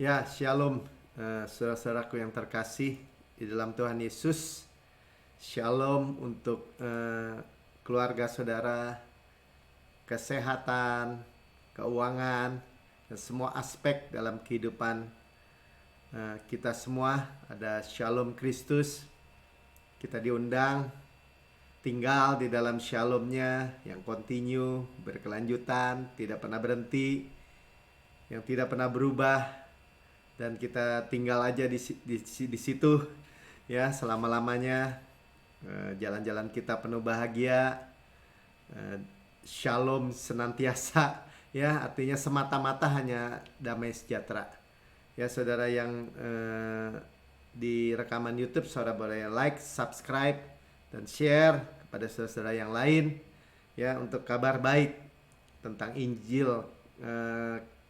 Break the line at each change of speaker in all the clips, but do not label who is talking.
Ya, shalom, saudara-saudaraku yang terkasih di dalam Tuhan Yesus. Shalom untuk keluarga saudara, kesehatan, keuangan, dan semua aspek dalam kehidupan kita semua. Ada shalom Kristus. Kita diundang tinggal di dalam shalomnya yang continue, berkelanjutan, tidak pernah berhenti, yang tidak pernah berubah. Dan kita tinggal aja di situ ya selama-lamanya. Jalan-jalan kita penuh bahagia, shalom senantiasa ya, artinya semata-mata hanya damai sejahtera ya. Saudara yang di rekaman YouTube, saudara boleh like, subscribe, dan share kepada saudara-saudara yang lain ya, untuk kabar baik tentang Injil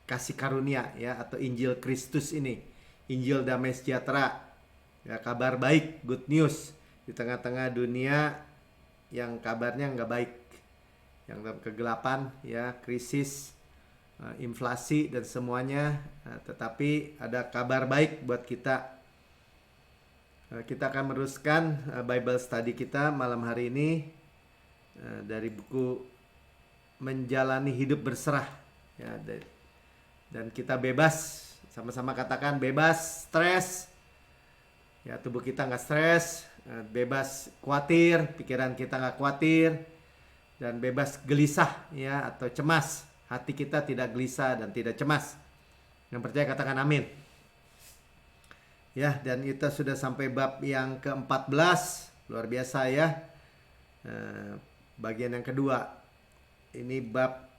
kasih karunia ya, atau Injil Kristus ini, Injil damai sejahtera ya, kabar baik, good news di tengah-tengah dunia yang kabarnya nggak baik, yang dalam kegelapan ya, krisis, inflasi dan semuanya, tetapi ada kabar baik buat kita. Kita akan meneruskan Bible study kita malam hari ini dari buku Menjalani Hidup Berserah ya. Dan kita bebas, sama-sama katakan bebas stres ya, tubuh kita nggak stres, bebas khawatir, pikiran kita nggak khawatir, dan bebas gelisah ya, atau cemas. Hati kita tidak gelisah dan tidak cemas. Yang percaya katakan amin ya. Dan kita sudah sampai bab yang ke-14, luar biasa ya, bagian yang kedua. Ini bab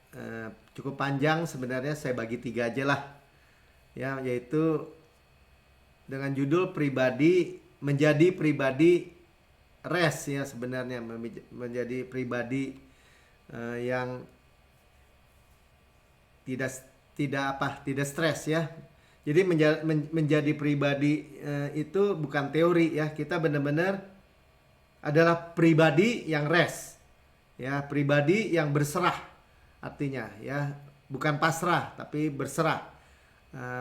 cukup panjang sebenarnya, saya bagi 3 aja lah ya, yaitu dengan judul menjadi pribadi rest ya, sebenarnya menjadi pribadi yang tidak stres ya. Jadi menjadi pribadi itu bukan teori ya, kita benar-benar adalah pribadi yang rest ya, pribadi yang berserah. Artinya ya, bukan pasrah tapi berserah.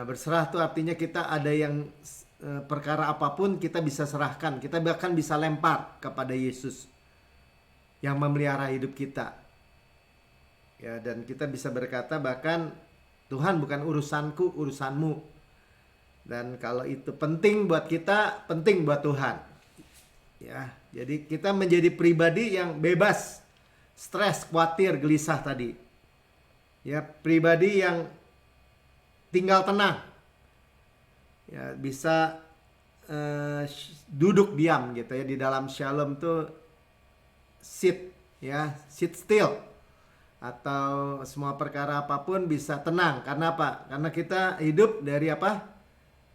Berserah itu artinya kita ada yang perkara apapun kita bisa serahkan, kita bahkan bisa lempar kepada Yesus yang memelihara hidup kita ya. Dan kita bisa berkata bahkan, Tuhan bukan urusanku, urusanmu. Dan kalau itu penting buat kita, penting buat Tuhan ya. Jadi kita menjadi pribadi yang bebas stres, khawatir, gelisah tadi ya, pribadi yang tinggal tenang ya, bisa duduk diam gitu ya. Di dalam shalom tuh sit ya, sit still, atau semua perkara apapun bisa tenang. Karena apa? Karena kita hidup dari apa?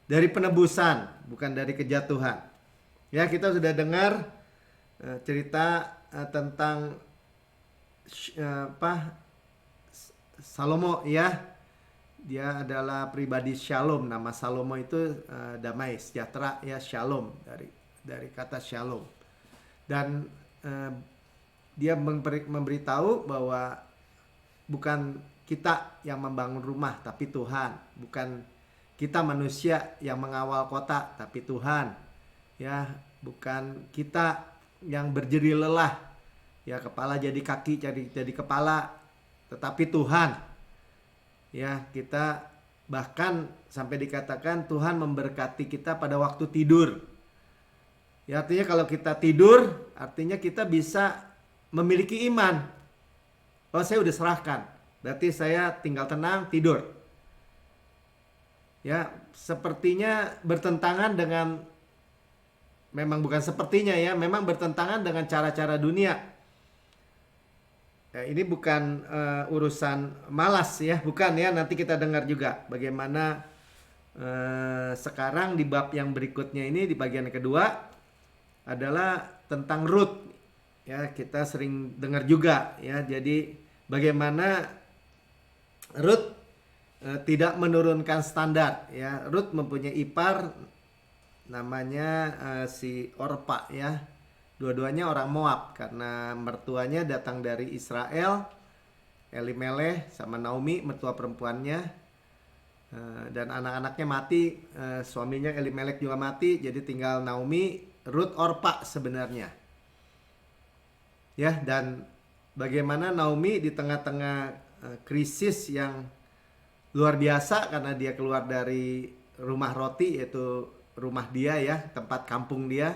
Dari penebusan, bukan dari kejatuhan ya. Kita sudah dengar cerita tentang Salomo ya. Dia adalah pribadi shalom. Nama Salomo itu damai sejahtera ya, shalom, dari kata shalom. Dan dia memberitahu bahwa bukan kita yang membangun rumah tapi Tuhan, bukan kita manusia yang mengawal kota tapi Tuhan ya, bukan kita yang berjeri lelah ya, kepala jadi kaki, jadi kepala, tetapi Tuhan ya. Kita bahkan sampai dikatakan Tuhan memberkati kita pada waktu tidur ya. Artinya kalau kita tidur, artinya kita bisa memiliki iman. Oh, saya udah serahkan, berarti saya tinggal tenang tidur ya. Sepertinya bertentangan dengan, memang bukan sepertinya ya, memang bertentangan dengan cara-cara dunia. Ini bukan urusan malas ya, bukan ya. Nanti kita dengar juga bagaimana sekarang di bab yang berikutnya ini, di bagian kedua, adalah tentang Rut ya. Kita sering dengar juga ya. Jadi bagaimana Rut tidak menurunkan standar ya. Rut mempunyai ipar namanya si Orpa ya. Dua-duanya orang Moab karena mertuanya datang dari Israel, Elimeleh sama Naomi mertua perempuannya. Dan anak-anaknya mati, suaminya Elimelek juga mati, jadi tinggal Naomi, Ruth, Orpa sebenarnya. Ya, dan bagaimana Naomi di tengah-tengah krisis yang luar biasa karena dia keluar dari rumah roti, yaitu rumah dia ya, tempat kampung dia,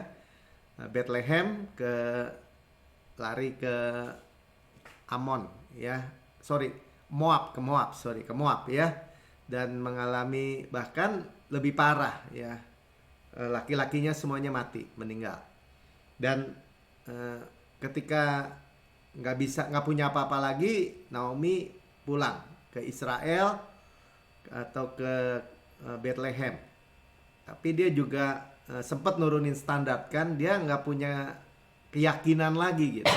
Bethlehem, lari ke Amon ya, ke Moab ya, dan mengalami bahkan lebih parah ya, laki-lakinya semuanya meninggal. Dan ketika nggak punya apa-apa lagi, Naomi pulang ke Israel atau ke Bethlehem. Tapi dia juga sempat nurunin standar kan, dia nggak punya keyakinan lagi gitu.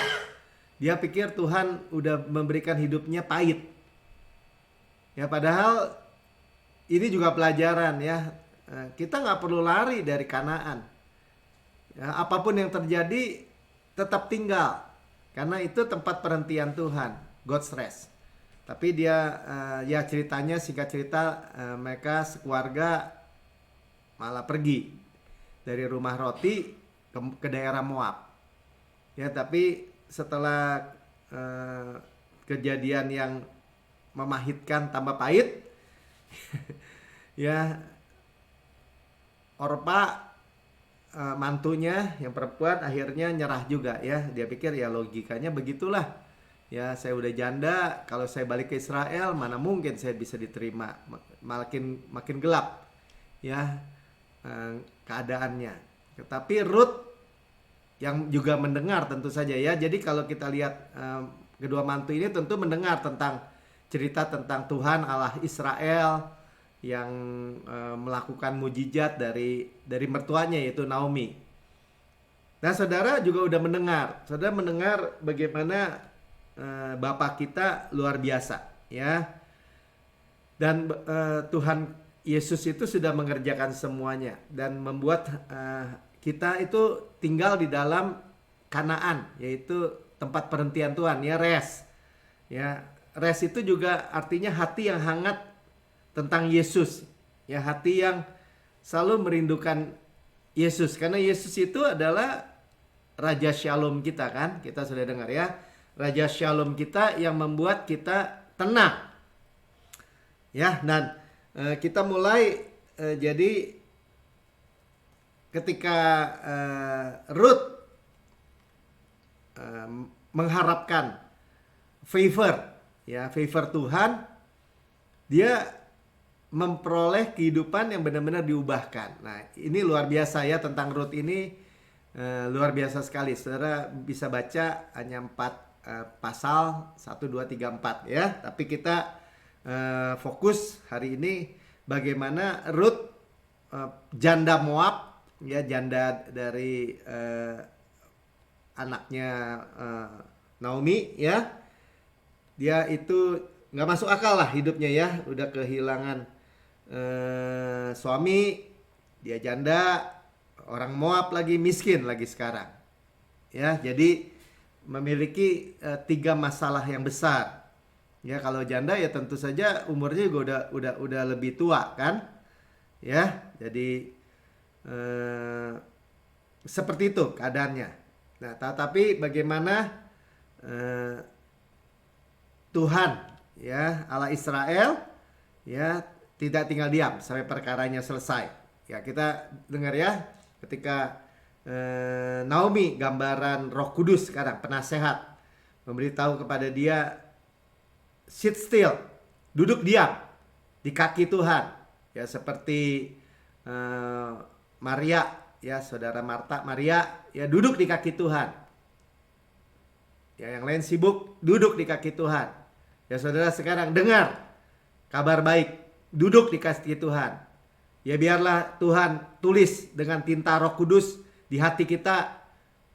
Dia pikir Tuhan udah memberikan hidupnya pahit. Ya padahal ini juga pelajaran ya. Kita nggak perlu lari dari Kanaan. Ya, apapun yang terjadi tetap tinggal. Karena itu tempat perhentian Tuhan, God's rest. Tapi dia ya ceritanya, singkat cerita, mereka sekeluarga malah pergi dari rumah roti ke daerah Moab. Ya, tapi setelah kejadian yang memahitkan tambah pahit, ya Orpa mantunya yang perempuan akhirnya nyerah juga ya. Dia pikir ya logikanya begitulah. Ya saya udah janda, kalau saya balik ke Israel mana mungkin saya bisa diterima, makin gelap ya keadaannya. Tetapi Ruth yang juga mendengar tentu saja ya. Jadi kalau kita lihat kedua mantu ini tentu mendengar tentang cerita tentang Tuhan Allah Israel yang melakukan mujizat dari mertuanya yaitu Naomi. Nah, saudara juga udah mendengar. Saudara mendengar bagaimana Bapak kita luar biasa ya. Dan Tuhan Yesus itu sudah mengerjakan semuanya dan membuat kita itu tinggal di dalam Kanaan, yaitu tempat perhentian Tuhan ya, rest. Ya, rest itu juga artinya hati yang hangat tentang Yesus. Ya, hati yang selalu merindukan Yesus karena Yesus itu adalah Raja Shalom kita kan. Kita sudah dengar ya. Raja Shalom kita yang membuat kita tenang. Ya, dan kita mulai jadi ketika Ruth mengharapkan favor Tuhan, dia memperoleh kehidupan yang benar-benar diubahkan. Nah, ini luar biasa ya, tentang Ruth ini luar biasa sekali. Saudara bisa baca hanya 4 pasal 1, 2, 3, 4 ya. Tapi kita fokus hari ini bagaimana Ruth janda Moab ya, janda dari anaknya Naomi ya. Dia itu nggak masuk akal lah hidupnya ya, udah kehilangan suami, dia janda, orang Moab lagi, miskin lagi sekarang ya. Jadi memiliki 3 masalah yang besar ya. Kalau janda ya tentu saja umurnya juga udah lebih tua kan ya. Jadi seperti itu keadaannya. Nah, tetapi bagaimana Tuhan ya, Allah Israel ya tidak tinggal diam sampai perkaranya selesai. Ya, kita dengar ya, ketika Naomi, gambaran Roh Kudus sekarang, penasehat, memberitahu kepada dia, sit still, duduk diam di kaki Tuhan. Ya, seperti Maria ya, saudara Marta, Maria ya duduk di kaki Tuhan. Ya, yang lain sibuk, duduk di kaki Tuhan. Ya, saudara sekarang dengar kabar baik, duduk di kaki Tuhan. Ya, biarlah Tuhan tulis dengan tinta Roh Kudus di hati kita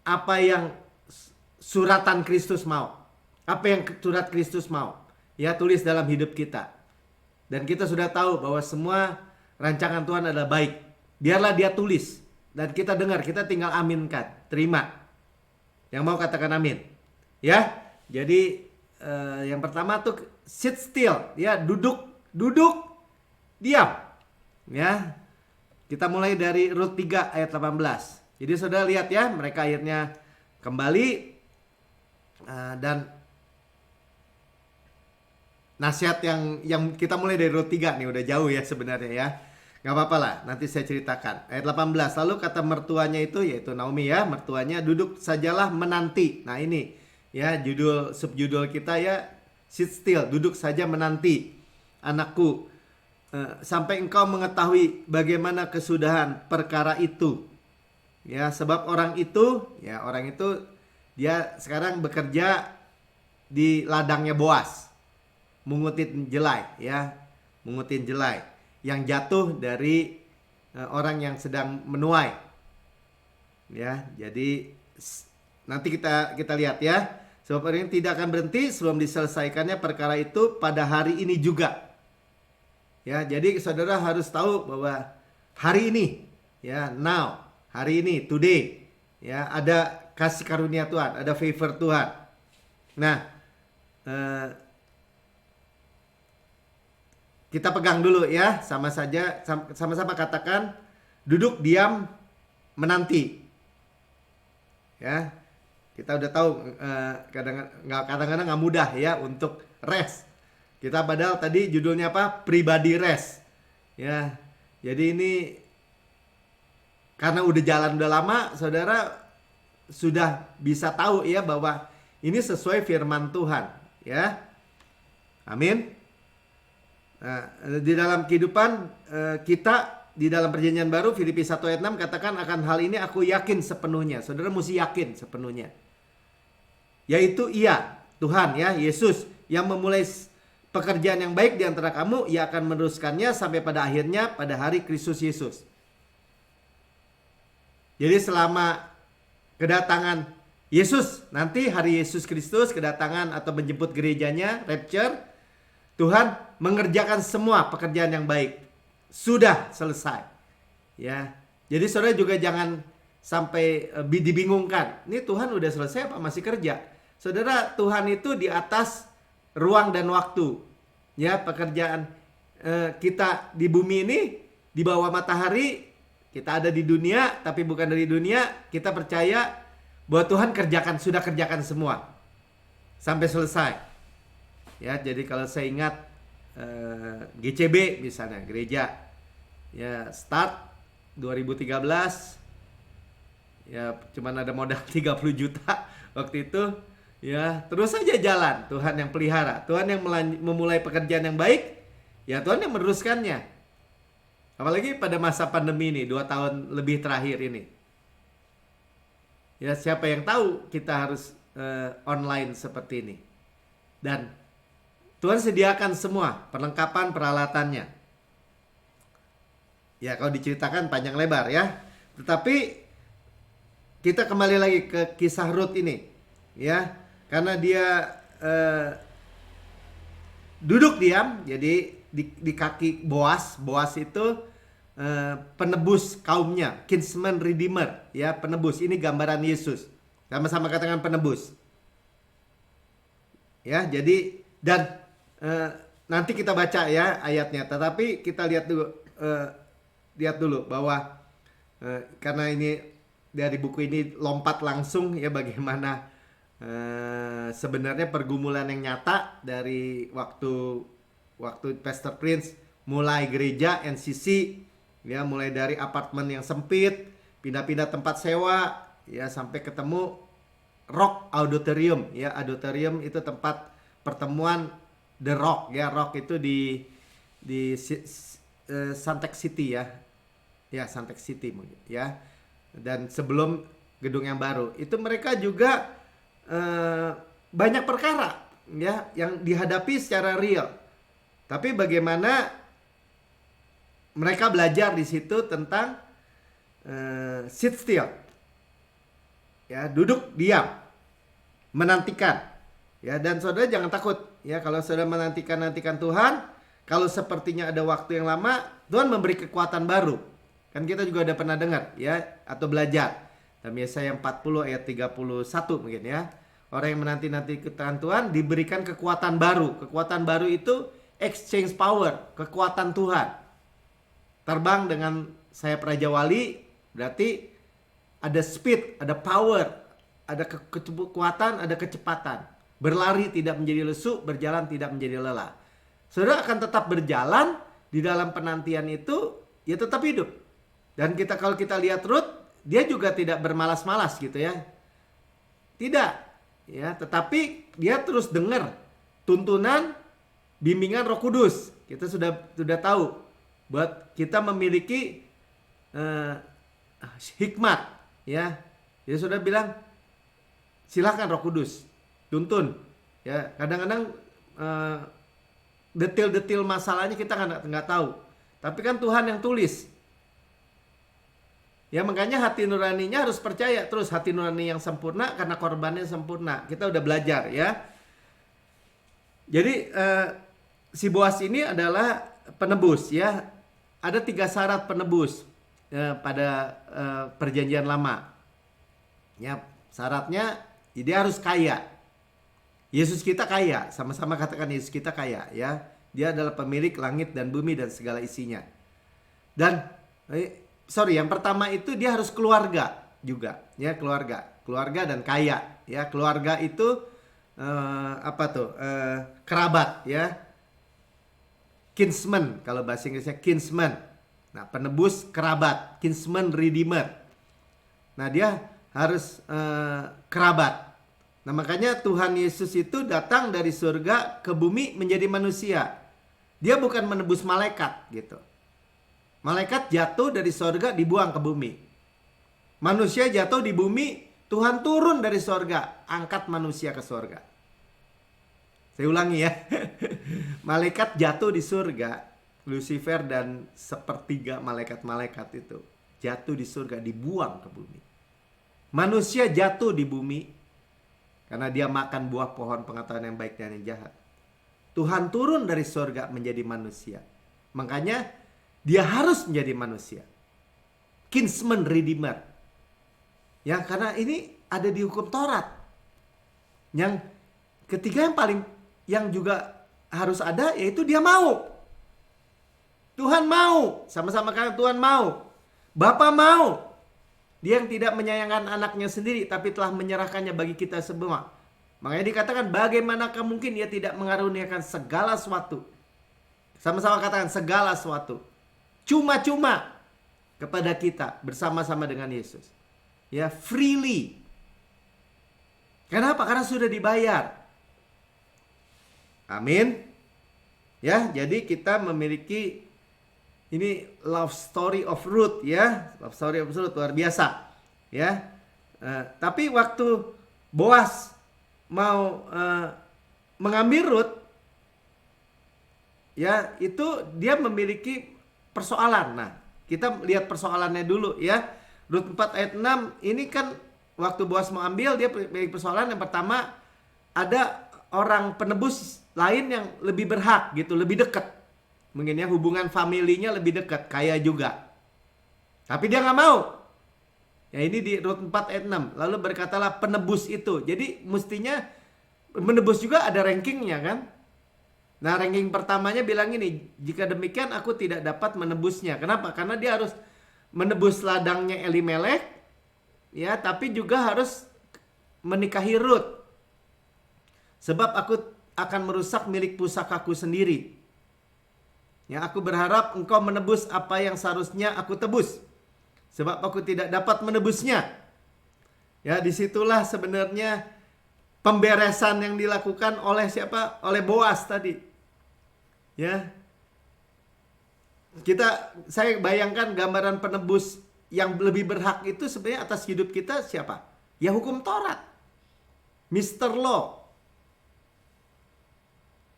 apa yang suratan Kristus mau. Apa yang surat Kristus mau. Ya, tulis dalam hidup kita. Dan kita sudah tahu bahwa semua rancangan Tuhan adalah baik. Biarlah dia tulis. Dan kita dengar, kita tinggal aminkan, terima. Yang mau katakan amin. Ya, jadi yang pertama tuh sit still, ya, duduk diam. Ya. Kita mulai dari Rut 3 ayat 18. Jadi saudara lihat ya, mereka akhirnya kembali dan nasihat yang kita mulai dari Rut 3 nih, udah jauh ya sebenarnya ya. Gak apa-apa lah, nanti saya ceritakan. Ayat 18, lalu kata mertuanya itu, yaitu Naomi ya, mertuanya, duduk sajalah menanti. Nah ini ya subjudul kita ya, sit still, duduk saja menanti anakku, sampai engkau mengetahui bagaimana kesudahan perkara itu. Ya, sebab orang itu dia sekarang bekerja di ladangnya Boas, mengutin jelai yang jatuh dari orang yang sedang menuai. Ya, jadi nanti kita lihat ya. Sebab orang ini tidak akan berhenti sebelum diselesaikannya perkara itu pada hari ini juga. Ya, jadi saudara harus tahu bahwa hari ini, ya, now, hari ini, today, ya, ada kasih karunia Tuhan, ada favor Tuhan. Nah, kita pegang dulu ya, sama-sama katakan, duduk diam menanti. Ya, kita udah tahu kadang-kadang nggak mudah ya untuk rest. Kita padahal tadi judulnya apa? Pribadi rest. Ya. Jadi ini karena udah jalan udah lama, saudara sudah bisa tahu ya bahwa ini sesuai firman Tuhan, ya. Amin. Nah, di dalam kehidupan kita di dalam perjanjian baru, Filipi 1 ayat 6 katakan, akan hal ini aku yakin sepenuhnya. Saudara mesti yakin sepenuhnya. Yaitu ia, Tuhan ya, Yesus yang memulai pekerjaan yang baik di antara kamu, ia akan meneruskannya sampai pada akhirnya pada hari Kristus Yesus. Jadi selama kedatangan Yesus, nanti hari Yesus Kristus kedatangan atau menjemput gerejanya, rapture, Tuhan mengerjakan semua pekerjaan yang baik. Sudah selesai. Ya. Jadi saudara juga jangan sampai dibingungkan. Ini Tuhan udah selesai apa masih kerja? Saudara, Tuhan itu di atas ruang dan waktu. Ya, pekerjaan kita di bumi ini, di bawah matahari, kita ada di dunia tapi bukan dari dunia. Kita percaya bahwa Tuhan sudah kerjakan semua sampai selesai. Ya, jadi kalau saya ingat GCB misalnya, gereja ya start 2013, ya cuman ada modal 30 juta waktu itu. Ya, terus saja jalan. Tuhan yang pelihara, Tuhan yang memulai pekerjaan yang baik, ya Tuhan yang meneruskannya. Apalagi pada masa pandemi ini, 2 tahun lebih terakhir ini. Ya, siapa yang tahu kita harus online seperti ini. Dan Tuhan sediakan semua perlengkapan peralatannya. Ya, kalau diceritakan panjang lebar ya. Tetapi kita kembali lagi ke kisah Rut ini. Ya, karena dia duduk diam, jadi di kaki Boas. Boas itu penebus kaumnya, kinsman redeemer, ya, penebus. Ini gambaran Yesus. Sama-sama katakan penebus. Ya, jadi dan nanti kita baca ya ayatnya. Tetapi kita lihat dulu bahwa karena ini dari buku ini lompat langsung ya bagaimana sebenarnya pergumulan yang nyata dari waktu Pastor Prince mulai gereja NCC, ya, mulai dari apartemen yang sempit, pindah-pindah tempat sewa, ya, sampai ketemu Rock Auditorium, ya. Auditorium itu tempat pertemuan The Rock, ya. Rock itu di Suntec City, ya, Suntec City mungkin, ya. Dan sebelum gedung yang baru itu mereka juga banyak perkara, ya, yang dihadapi secara real. Tapi bagaimana mereka belajar di situ tentang sit still, ya, duduk diam, menantikan, ya. Dan saudara jangan takut, ya, kalau saudara menantikan Tuhan. Kalau sepertinya ada waktu yang lama, Tuhan memberi kekuatan baru. Kan kita juga udah pernah dengar, ya, atau belajar. Dan Yesaya 40 ayat 31 mungkin, ya. Orang yang menanti-nanti kedatangan Tuhan diberikan kekuatan baru. Kekuatan baru itu exchange power, kekuatan Tuhan. Terbang dengan sayap Raja Wali berarti ada speed, ada power, ada kekuatan, ada kecepatan. Berlari tidak menjadi lesu, berjalan tidak menjadi lelah. Saudara akan tetap berjalan di dalam penantian itu, ya tetap hidup. Dan kalau kita lihat Ruth, dia juga tidak bermalas-malas gitu ya. Tidak, ya, tetapi dia terus dengar tuntunan bimbingan Roh Kudus. Kita sudah tahu buat kita memiliki hikmat, ya. Dia sudah bilang silakan Roh Kudus tuntun, ya. Kadang-kadang detail-detail masalahnya kita nggak tahu, tapi kan Tuhan yang tulis. Ya, makanya hati nuraninya harus percaya terus, hati nurani yang sempurna karena korbannya sempurna. Kita udah belajar ya. Jadi si Boas ini adalah penebus ya. Ada 3 syarat penebus pada perjanjian lama. Ya, syaratnya dia harus kaya. Yesus kita kaya, sama-sama katakan Yesus kita kaya ya. Dia adalah pemilik langit dan bumi dan segala isinya. Dan yang pertama itu dia harus keluarga juga, ya, keluarga dan kaya, ya. Keluarga itu kerabat, ya, kinsman kalau bahasa Inggrisnya kinsman. Nah, penebus kerabat, kinsman redeemer. Nah, dia harus kerabat. Nah, makanya Tuhan Yesus itu datang dari surga ke bumi menjadi manusia. Dia bukan menebus malaikat gitu. Malaikat jatuh dari sorga dibuang ke bumi. Manusia jatuh di bumi, Tuhan turun dari sorga, angkat manusia ke sorga. Saya ulangi ya. Malaikat jatuh di surga, Lucifer dan sepertiga malaikat-malaikat itu jatuh di surga, dibuang ke bumi. Manusia jatuh di bumi karena dia makan buah pohon pengetahuan yang baik dan yang jahat. Tuhan turun dari sorga menjadi manusia. Makanya dia harus menjadi manusia. Kinsman redeemer. Ya, karena ini ada di hukum Taurat. Yang ketiga yang juga harus ada, yaitu dia mau. Tuhan mau. Sama-sama kan Tuhan mau. Bapa mau. Dia yang tidak menyayangkan anaknya sendiri, tapi telah menyerahkannya bagi kita semua. Makanya dikatakan bagaimanakah mungkin dia tidak mengaruniakan segala sesuatu. Sama-sama katakan segala sesuatu. Cuma-cuma kepada kita bersama-sama dengan Yesus. Ya, freely. Kenapa? Karena sudah dibayar. Amin. Ya, jadi kita memiliki ini love story of Ruth ya. Love story of Ruth luar biasa. Ya. Tapi waktu Boas mau mengambil Ruth, ya, itu dia memiliki persoalan. Nah, kita lihat persoalannya dulu ya. Rut 4 ayat 6 ini kan waktu Boas mau ambil, dia memiliki persoalan. Yang pertama, ada orang penebus lain yang lebih berhak gitu, lebih dekat. Mungkin ya hubungan familinya lebih dekat, kaya juga. Tapi dia nggak mau. Ya, ini di Rut 4 ayat 6. Lalu berkatalah penebus itu. Jadi mestinya menebus juga ada rankingnya kan. Nah, ranking pertamanya bilang ini, jika demikian aku tidak dapat menebusnya. Kenapa? Karena dia harus menebus ladangnya Elimelek, ya, tapi juga harus menikahi Ruth. Sebab aku akan merusak milik pusakaku sendiri. Ya, aku berharap engkau menebus apa yang seharusnya aku tebus. Sebab aku tidak dapat menebusnya. Ya, disitulah sebenarnya pemberesan yang dilakukan oleh siapa? Oleh Boas tadi. Ya, saya bayangkan gambaran penebus yang lebih berhak itu sebenarnya atas hidup kita siapa? Ya, hukum Taurat, Mr. Law,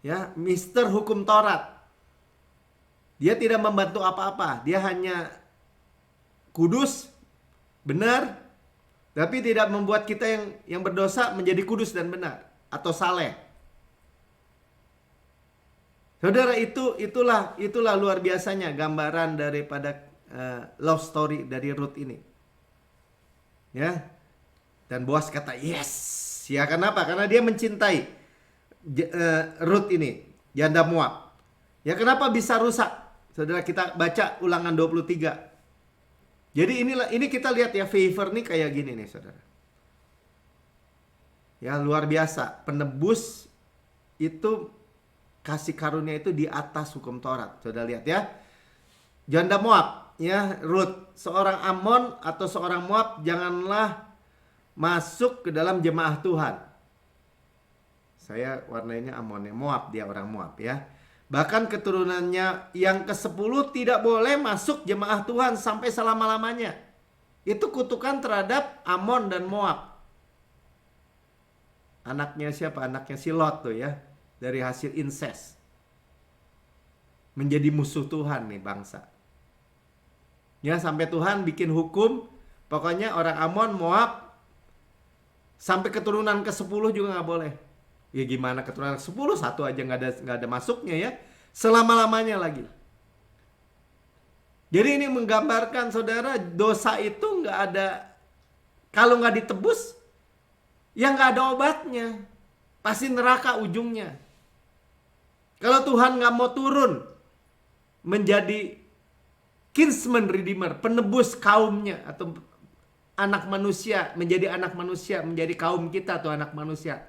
ya, Mr. Hukum Taurat. Dia tidak membantu apa-apa, dia hanya kudus, benar, tapi tidak membuat kita yang berdosa menjadi kudus dan benar atau saleh. Saudara, itulah luar biasanya gambaran daripada love story dari Ruth ini. Ya. Dan Boas kata, "Yes." Ya, kenapa? Karena dia mencintai Ruth ini, janda Moab. Ya, kenapa bisa rusak? Saudara, kita baca Ulangan 23. Jadi ini kita lihat ya, favor nih kayak gini nih saudara. Ya luar biasa. Penebus itu kasih karunia itu di atas hukum Taurat. Saudara lihat ya. Janda Moab ya, Ruth, seorang Amon atau seorang Moab janganlah masuk ke dalam jemaah Tuhan. Saya warnanya Amonnya, Moab, dia orang Moab ya. Bahkan keturunannya yang ke-10 tidak boleh masuk jemaah Tuhan sampai selama-lamanya. Itu kutukan terhadap Amon dan Moab. Anaknya siapa? Anaknya si Lot tuh ya. Dari hasil incest. Menjadi musuh Tuhan nih bangsa. Ya sampai Tuhan bikin hukum. Pokoknya orang Amon, Moab, sampai keturunan ke-10 juga nggak boleh. Ya gimana keturunan ke-10, satu aja nggak ada masuknya ya. Selama-lamanya lagi. Jadi ini menggambarkan saudara, dosa itu nggak ada, kalau nggak ditebus, ya nggak ada obatnya. Pasti neraka ujungnya. Kalau Tuhan nggak mau turun menjadi kinsman redeemer, penebus kaumnya atau anak manusia, menjadi anak manusia, menjadi kaum kita atau anak manusia.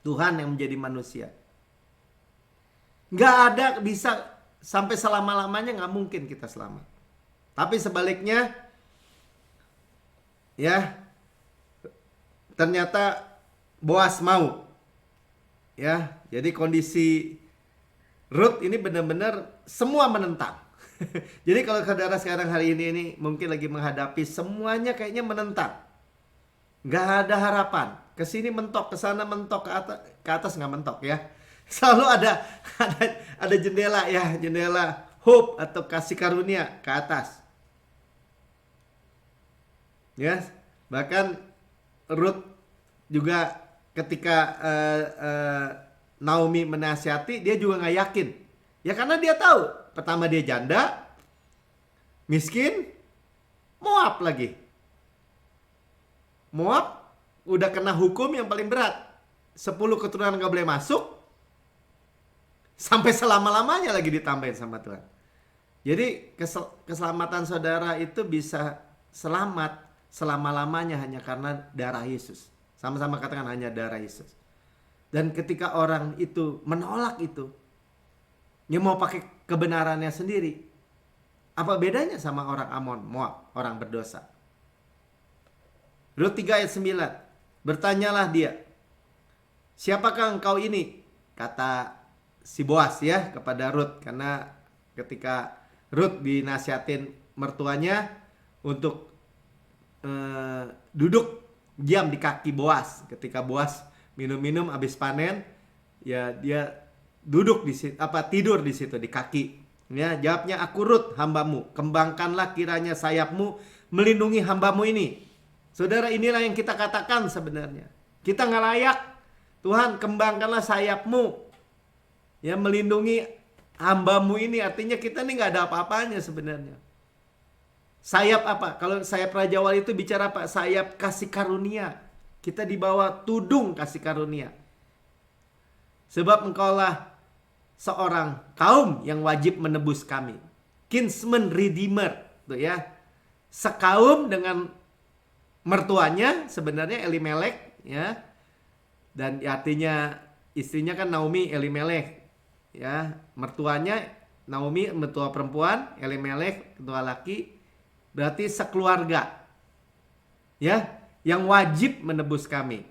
Tuhan yang menjadi manusia. Nggak ada bisa sampai selama-lamanya, nggak mungkin kita selamat. Tapi sebaliknya, ya ternyata Boas mau. Ya, jadi kondisi Ruth ini benar-benar semua menentang. Jadi kalau saudara sekarang hari ini mungkin lagi menghadapi semuanya kayaknya menentang. Nggak ada harapan. Kesini mentok, ke sana mentok, ke atas nggak mentok ya. Selalu ada jendela ya, jendela hope atau kasih karunia ke atas. Ya, bahkan Ruth juga ketika Naomi menasihati, dia juga nggak yakin. Ya karena dia tahu, pertama dia janda, miskin, Moab lagi. Moab udah kena hukum yang paling berat. 10 keturunan gak boleh masuk. Sampai selama-lamanya lagi ditambahin sama Tuhan. Jadi keselamatan saudara itu bisa selamat selama-lamanya hanya karena darah Yesus. Sama-sama katakan hanya darah Yesus. Dan ketika orang itu menolak itu, dia mau pakai kebenarannya sendiri. Apa bedanya sama orang Amon, Moab, orang berdosa? Rut 3 ayat 9. Bertanyalah dia, siapakah engkau ini? Kata si Boas ya kepada Rut. Karena ketika Rut dinasihatin mertuanya untuk duduk diam di kaki Boas. Ketika Boas minum-minum habis panen, ya dia duduk di situ, tidur di situ di kaki. Ya, jawabnya, aku Rut, hambamu. Kembangkanlah kiranya sayapmu melindungi hambamu ini. Saudara, inilah yang kita katakan sebenarnya. Kita nggak layak. Tuhan, kembangkanlah sayapmu. Ya, melindungi hambamu ini. Artinya kita ini nggak ada apa-apanya sebenarnya. Sayap apa? Kalau sayap Raja Wali itu bicara apa? Sayap kasih karunia. Kita di bawah tudung kasih karunia. Sebab engkaulah seorang kaum yang wajib menebus kami. Kinsman redeemer. Tuh ya. Sekaum dengan mertuanya sebenarnya Elimelek ya. Dan artinya istrinya kan Naomi, Elimelek ya. Mertuanya Naomi, mertua perempuan, Elimelek mertua laki. Berarti sekeluarga ya, yang wajib menebus kami.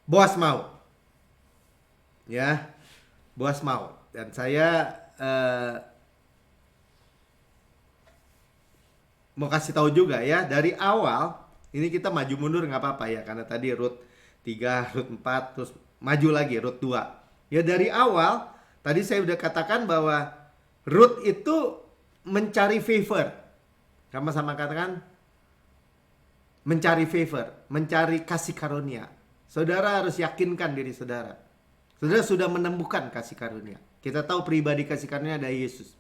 Boas mau ya, Boas mau. Dan saya mau kasih tahu juga ya, dari awal ini kita maju mundur nggak apa-apa ya, karena tadi Rut 3, Rut 4, terus maju lagi Rut 2. Ya dari awal tadi saya udah katakan bahwa Rut itu mencari favor. Sama-sama katakan mencari favor, mencari kasih karunia. Saudara harus yakinkan diri saudara. Saudara sudah menemukan kasih karunia. Kita tahu pribadi kasih karunia ada Yesus.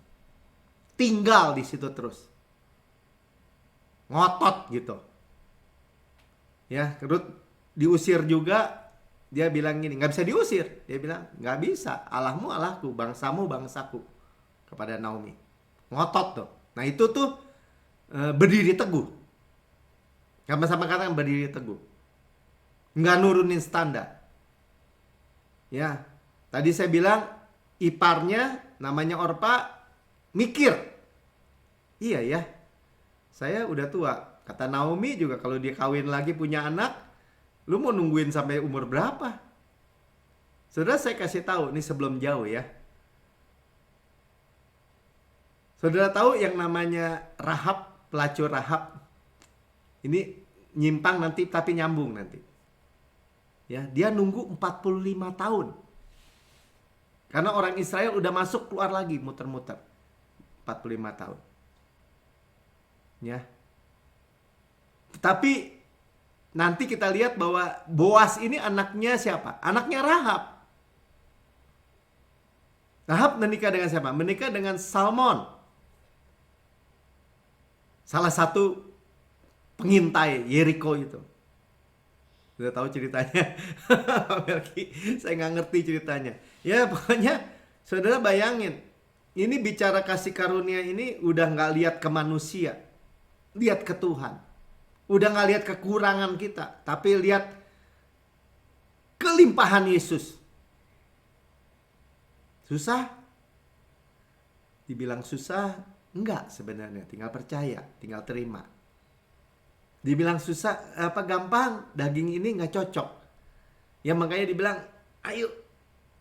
Tinggal di situ terus. Ngotot gitu. Ya, Rut diusir juga dia bilang gini, nggak bisa diusir. Dia bilang, nggak bisa, Allahmu Allahku, bangsamu bangsaku, kepada Naomi. Ngotot tuh. Nah itu tuh berdiri teguh. Sama-sama katakan berdiri teguh. Nggak nurunin standar. Ya, tadi saya bilang iparnya namanya Orpa mikir. Iya ya, saya udah tua. Kata Naomi juga kalau dia kawin lagi punya anak, lu mau nungguin sampai umur berapa? Saudara, saya kasih tahu, ini sebelum jauh ya. Saudara tahu yang namanya Rahab, pelacur Rahab. Ini nyimpang nanti tapi nyambung nanti. Ya, dia nunggu 45 tahun. Karena orang Israel udah masuk keluar lagi muter-muter. 45 tahun. Ya. Tapi nanti kita lihat bahwa Boas ini anaknya siapa? Anaknya Rahab. Rahab menikah dengan siapa? Menikah dengan Salmon. Salah satu pengintai Yeriko itu. Sudah tahu ceritanya? Saya nggak ngerti ceritanya. Ya pokoknya saudara bayangin. Ini bicara kasih karunia ini udah nggak lihat ke manusia. Lihat ke Tuhan. Udah nggak lihat kekurangan kita. Tapi lihat kelimpahan Yesus. Susah? Dibilang susah? Enggak sebenarnya. Tinggal percaya. Tinggal terima. Dibilang susah, apa gampang, daging ini nggak cocok. Ya makanya dibilang, ayo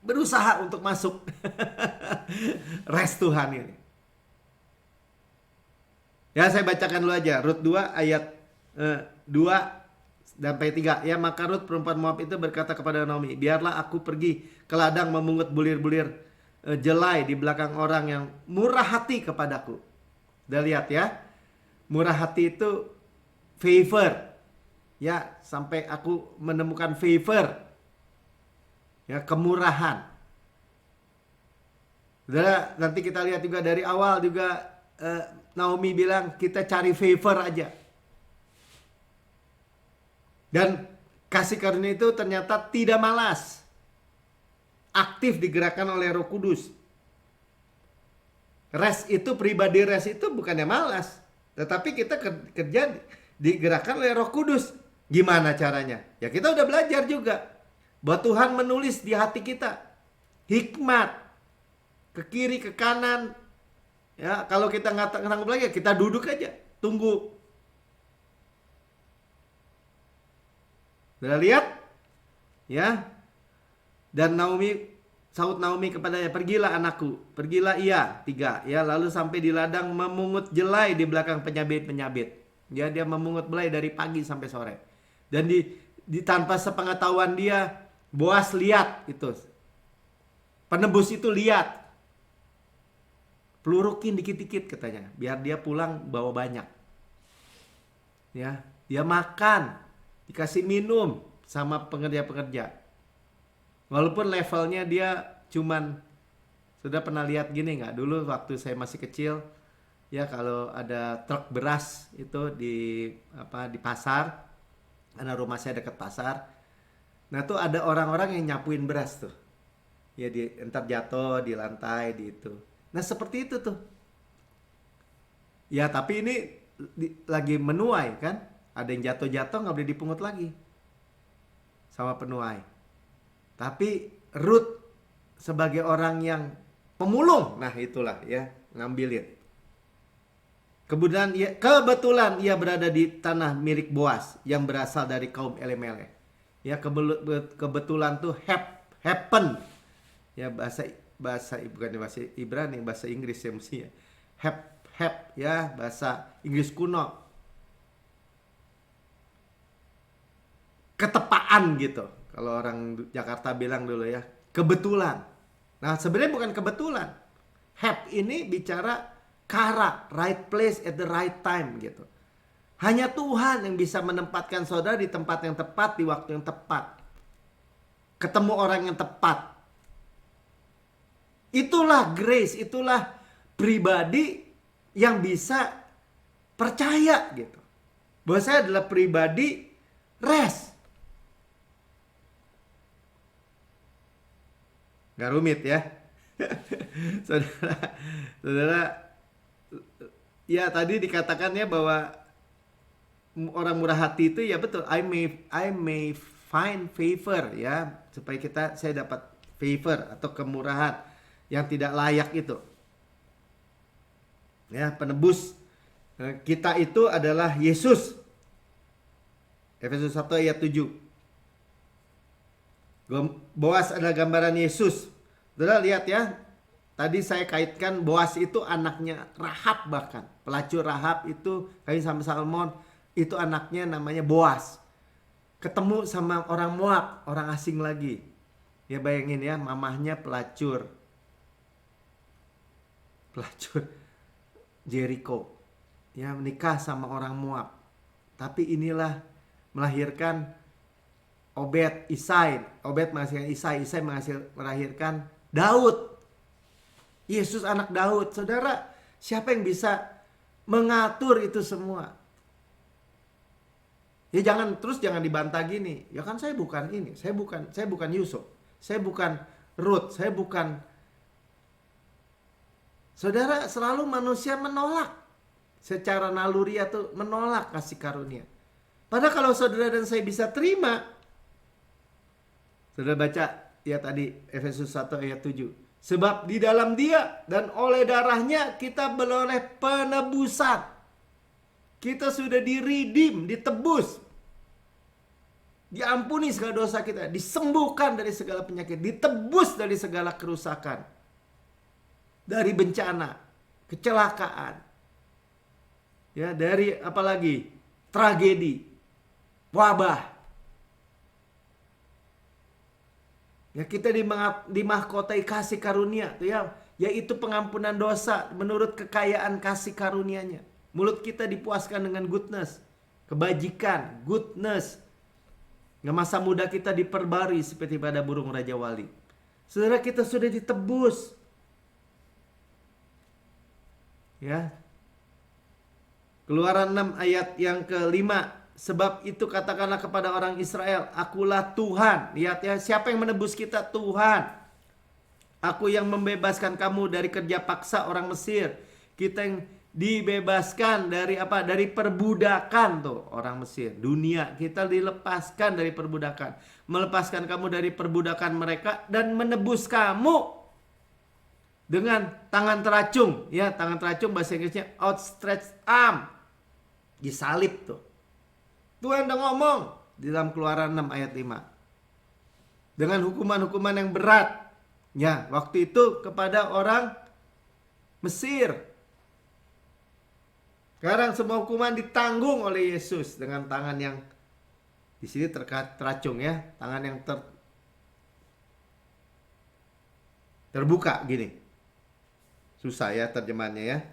berusaha untuk masuk. Res Tuhan ini. Ya saya bacakan dulu aja. Rut 2 ayat 2 sampai 3. Ya maka Rut perempuan Moab itu berkata kepada Naomi, biarlah aku pergi ke ladang memungut bulir-bulir jelai di belakang orang yang murah hati kepadaku. Udah lihat ya. Murah hati itu favor, ya sampai aku menemukan favor, ya kemurahan. Udah, nanti kita lihat juga dari awal juga Naomi bilang kita cari favor aja. Dan kasih karunia itu ternyata tidak malas, aktif digerakkan oleh Roh Kudus. Rest itu pribadi rest itu bukannya malas, tetapi kita kerja digerakkan oleh Roh Kudus. Gimana caranya? Ya kita udah belajar juga bahwa Tuhan menulis di hati kita hikmat ke kiri ke kanan. Ya kalau kita nggak sanggup lagi kita duduk aja tunggu. Udah lihat? Ya. Dan sahut Naomi kepadanya, pergilah anakku, pergilah ia. 3. Ya lalu sampai di ladang memungut jelai di belakang penyabit-penyabit. Dia memungut belai dari pagi sampai sore. Dan di tanpa sepengetahuan dia, Boas lihat itu. Penebus itu lihat. Pelurukin dikit-dikit katanya, biar dia pulang bawa banyak. Ya, dia makan, dikasih minum sama pekerja-pekerja. Walaupun levelnya dia cuman, sudah pernah lihat gini nggak? Dulu waktu saya masih kecil, ya kalau ada truk beras itu di pasar, karena rumah saya dekat pasar. Nah tuh ada orang-orang yang nyapuin beras tuh. Ya entar jatuh di lantai di itu. Nah seperti itu tuh. Ya tapi ini lagi menuai kan. Ada yang jatuh-jatuh nggak boleh dipungut lagi sama penuai. Tapi Ruth sebagai orang yang pemulung, nah itulah ya ngambilin. Kebetulan ia berada di tanah milik Boas yang berasal dari kaum Elimelek. Ya kebetulan tuh happen. Ya bahasa bukan bahasa Ibrani, bahasa Inggris ya mestinya. Ya bahasa Inggris kuno. Ketepaan gitu. Kalau orang Jakarta bilang dulu ya, kebetulan. Nah, sebenarnya bukan kebetulan. Ini bicara kara, right place at the right time gitu. Hanya Tuhan yang bisa menempatkan saudara di tempat yang tepat, di waktu yang tepat. Ketemu orang yang tepat. Itulah grace, itulah pribadi yang bisa percaya gitu. Bahwa saya adalah pribadi rest. Nggak rumit ya. Saudara, saudara, ya tadi dikatakannya bahwa orang murah hati itu ya betul. I may find favor ya, supaya saya dapat favor atau kemurahan yang tidak layak itu. Ya, penebus kita itu adalah Yesus. Efesus 1 ayat 7. Boas adalah gambaran Yesus. Saudara lihat ya. Tadi saya kaitkan Boas itu anaknya Rahab bahkan. Pelacur Rahab itu kain sama Salmon. Itu anaknya namanya Boas. Ketemu sama orang Moab. Orang asing lagi. Ya bayangin ya, mamahnya pelacur. Pelacur Jericho. Ya menikah sama orang Moab. Tapi inilah melahirkan Obed, Isai. Obed menghasilkan Isai. Isai melahirkan Daud. Yesus anak Daud. Saudara, siapa yang bisa mengatur itu semua? Ya jangan dibantah gini. Ya kan saya bukan ini. Saya bukan Yusuf. Saya bukan Ruth. Saya bukan. Saudara, selalu manusia menolak. Secara naluri atau menolak kasih karunia. Padahal kalau saudara dan saya bisa terima. Saudara baca ya tadi Efesus 1 ayat 7. Sebab di dalam Dia dan oleh darahnya kita beroleh penebusan. Kita sudah di-redeem, ditebus. Diampuni segala dosa kita, disembuhkan dari segala penyakit, ditebus dari segala kerusakan. Dari bencana, kecelakaan. Ya, dari apalagi tragedi, wabah. Ya kita dimahkotai kasih karunia tuh ya, yaitu pengampunan dosa menurut kekayaan kasih karunia-Nya. Mulut kita dipuaskan dengan goodness, kebajikan, goodness. Masa muda kita diperbarui seperti pada burung Raja Wali. Saudara, kita sudah ditebus. Ya. Keluaran 6 ayat yang ke-5. Sebab itu katakanlah kepada orang Israel, akulah Tuhan. Lihat ya, siapa yang menebus kita? Tuhan. Aku yang membebaskan kamu dari kerja paksa orang Mesir. Kita yang dibebaskan dari apa? Dari perbudakan tuh orang Mesir. Dunia kita dilepaskan dari perbudakan. Melepaskan kamu dari perbudakan mereka dan menebus kamu dengan tangan teracung. Ya, tangan teracung bahasa Inggrisnya outstretched arm. Disalib tuh. Tuhan udah ngomong di dalam Keluaran 6 ayat 5. Dengan hukuman-hukuman yang berat. Ya, waktu itu kepada orang Mesir. Sekarang semua hukuman ditanggung oleh Yesus dengan tangan yang di sini teracung ya, tangan yang terbuka gini. Susah ya terjemahannya ya.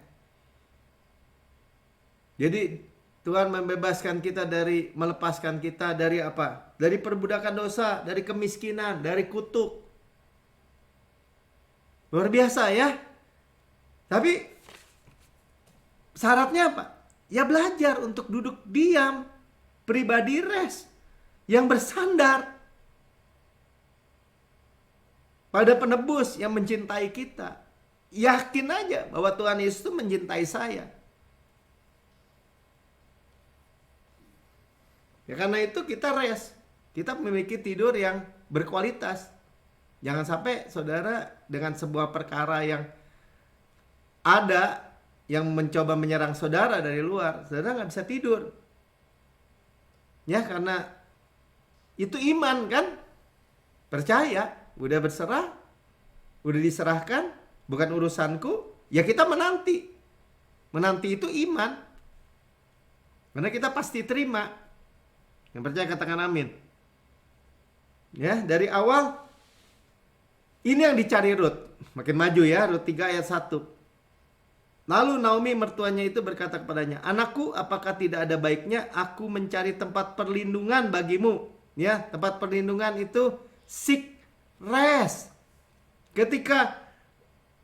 Jadi Tuhan membebaskan kita melepaskan kita dari apa? Dari perbudakan dosa, dari kemiskinan, dari kutuk. Luar biasa ya. Tapi syaratnya apa? Ya belajar untuk duduk diam, pribadi rest, yang bersandar pada penebus yang mencintai kita. Yakin aja bahwa Tuhan Yesus itu mencintai saya. Ya karena itu kita rest. Kita memiliki tidur yang berkualitas. Jangan sampai saudara dengan sebuah perkara yang ada yang mencoba menyerang saudara dari luar, saudara nggak bisa tidur. Ya karena itu iman kan. Percaya, udah berserah, udah diserahkan, bukan urusanku. Ya kita menanti. Menanti itu iman. Karena kita pasti terima. Yang percaya katakan amin. Ya, dari awal ini yang dicari Rut. Makin maju ya, Rut 3 ayat 1. Lalu Naomi mertuanya itu berkata kepadanya, "Anakku, apakah tidak ada baiknya aku mencari tempat perlindungan bagimu?" Ya, tempat perlindungan itu seek rest.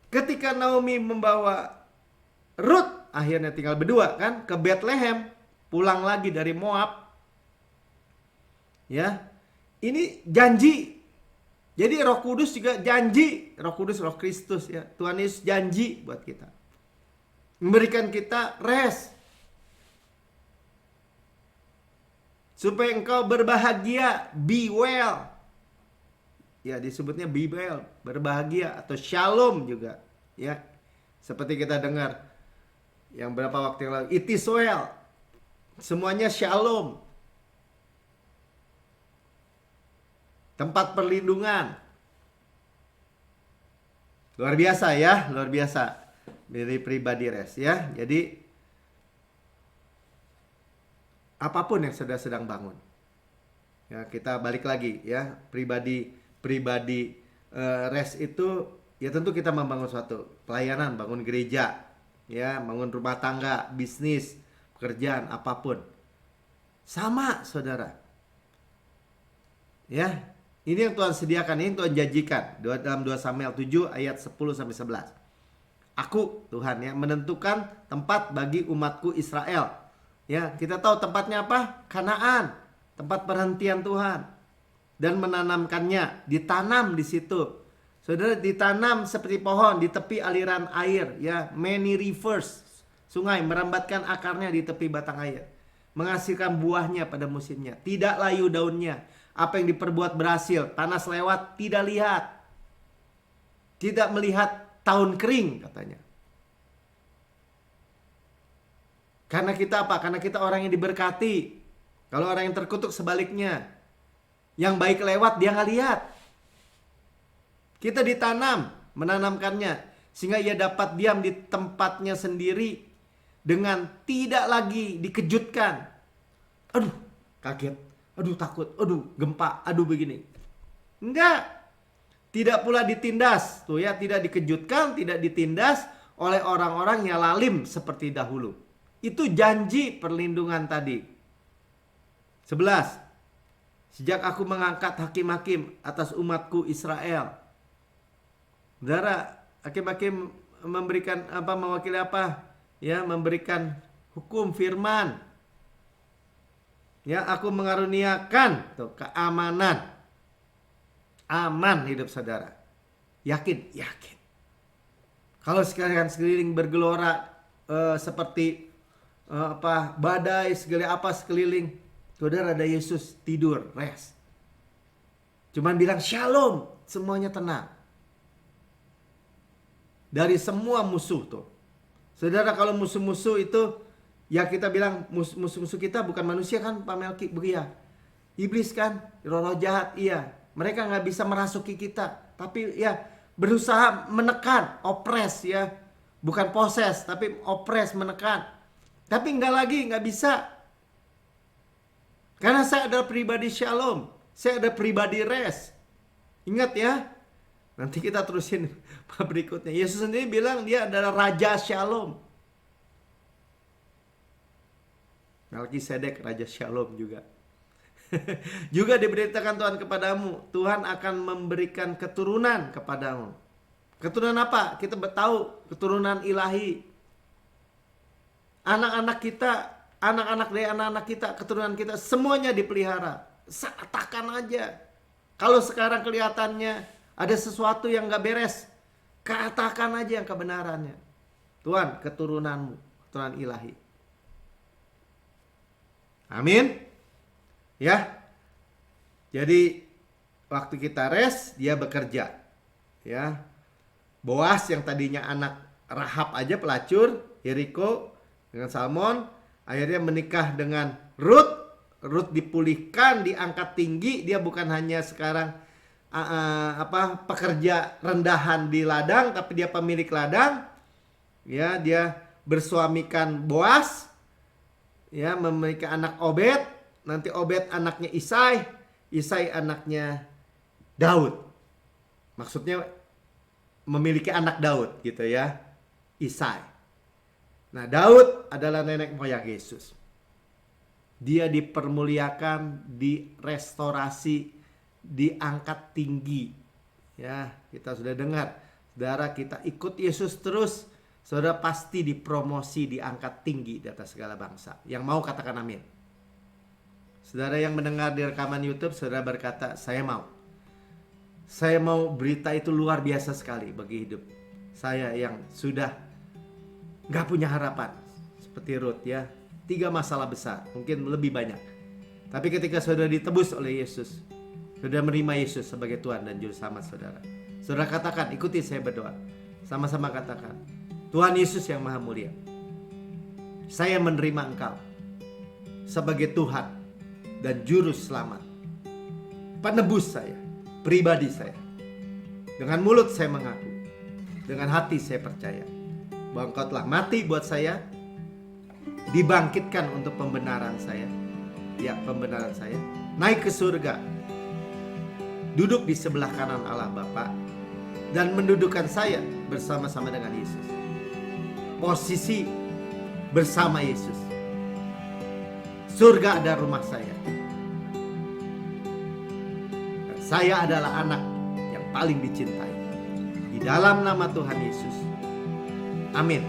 Ketika Naomi membawa Rut, akhirnya tinggal berdua kan ke Bethlehem, pulang lagi dari Moab. Ya, ini janji Jadi Roh Kudus juga janji, Roh Kudus, Roh Kristus ya. Tuhan Yesus janji buat kita. Memberikan kita rest. Supaya engkau berbahagia, be well. Ya, disebutnya be well, berbahagia atau shalom juga. Ya, seperti kita dengar yang berapa waktu yang lalu, it is well. Semuanya shalom. Tempat perlindungan. Luar biasa ya, luar biasa. Dari pribadi rest ya. Jadi apapun yang sedang bangun. Ya, kita balik lagi ya, pribadi rest itu ya tentu kita membangun suatu pelayanan, bangun gereja, ya, bangun rumah tangga, bisnis, pekerjaan, apapun. Sama, saudara. Ya, ini yang Tuhan sediakan, ini Tuhan janjikan dalam 2 Samuel 7 ayat 10-11. Aku, Tuhan ya, menentukan tempat bagi umatku Israel. Ya, kita tahu tempatnya apa? Kanaan, tempat perhentian Tuhan. Dan menanamkannya, ditanam di situ. Saudara, ditanam seperti pohon di tepi aliran air, ya, many rivers, sungai merambatkan akarnya di tepi batang air, menghasilkan buahnya pada musimnya, tidak layu daunnya. Apa yang diperbuat berhasil, panas lewat tidak lihat, tidak melihat tahun kering katanya. Karena kita apa? Karena kita orang yang diberkati. Kalau orang yang terkutuk sebaliknya, yang baik lewat dia nggak lihat. Kita ditanam, menanamkannya, sehingga ia dapat diam di tempatnya sendiri dengan tidak lagi dikejutkan. Aduh, kaget. Aduh, takut. Aduh, gempa. Aduh, begini. Enggak. Tidak pula ditindas. Tuh ya, tidak dikejutkan, tidak ditindas oleh orang-orang yang lalim seperti dahulu. Itu janji perlindungan tadi. 11. Sejak aku mengangkat hakim-hakim atas umatku Israel. Saudara, hakim-hakim memberikan apa, mewakili apa? Ya, memberikan hukum, firman. Ya, aku mengaruniakan tuh keamanan. Aman hidup saudara. Yakin? Yakin. Kalau sekeliling bergelora seperti badai segala apa sekeliling, saudara ada Yesus tidur, rest. Cuman bilang shalom, semuanya tenang. Dari semua musuh tuh. Saudara, kalau musuh-musuh itu ya kita bilang musuh-musuh kita bukan manusia kan Pak Melki? Begitu. Iblis kan, roh-roh jahat, iya. Mereka nggak bisa merasuki kita, tapi ya berusaha menekan, opres ya. Bukan poses, tapi opres, menekan. Tapi nggak bisa. Karena saya adalah pribadi shalom. Saya ada pribadi rest. Ingat ya. Nanti kita terusin berikutnya. Yesus sendiri bilang dia adalah Raja Shalom. Melkisedek Raja Shalom juga. Juga diberitakan Tuhan kepadamu, Tuhan akan memberikan keturunan kepadamu. Keturunan apa? Kita tahu keturunan ilahi. Anak-anak kita, anak-anak dari anak-anak kita, keturunan kita, semuanya dipelihara. Katakan aja. Kalau sekarang kelihatannya ada sesuatu yang gak beres, katakan aja yang kebenarannya. Tuhan, keturunanmu, keturunan ilahi. Amin. Ya. Jadi waktu kita rest, dia bekerja. Ya. Boas yang tadinya anak Rahab aja pelacur, Yeriko dengan Salmon, akhirnya menikah dengan Ruth. Ruth dipulihkan, diangkat tinggi, dia bukan hanya sekarang pekerja rendahan di ladang, tapi dia pemilik ladang. Ya, dia bersuamikan Boas. Ya, memiliki anak Obed. Nanti Obed anaknya Isai, Isai anaknya Daud. Maksudnya memiliki anak Daud gitu ya, Isai. Nah, Daud adalah nenek moyang Yesus. Dia dipermuliakan, direstorasi, diangkat tinggi. Ya, kita sudah dengar. Saudara, kita ikut Yesus terus, saudara pasti dipromosi, diangkat tinggi di atas segala bangsa. Yang mau katakan amin. Saudara yang mendengar di rekaman YouTube, saudara berkata, saya mau. Saya mau berita itu luar biasa sekali bagi hidup saya yang sudah gak punya harapan. Seperti Ruth ya, 3 masalah besar, mungkin lebih banyak. Tapi ketika saudara ditebus oleh Yesus, saudara menerima Yesus sebagai Tuhan dan Juru Selamat saudara. Saudara katakan, ikuti saya berdoa. Sama-sama katakan, Tuhan Yesus yang Maha Mulia, saya menerima Engkau sebagai Tuhan dan Juru Selamat, penebus saya, pribadi saya. Dengan mulut saya mengaku, dengan hati saya percaya bahwa Engkau telah mati buat saya, dibangkitkan untuk pembenaran saya. Ya, pembenaran saya, naik ke surga, duduk di sebelah kanan Allah Bapa, dan mendudukkan saya bersama-sama dengan Yesus. Posisi bersama Yesus. Surga ada rumah saya. Dan saya adalah anak yang paling dicintai. Di dalam nama Tuhan Yesus. Amin.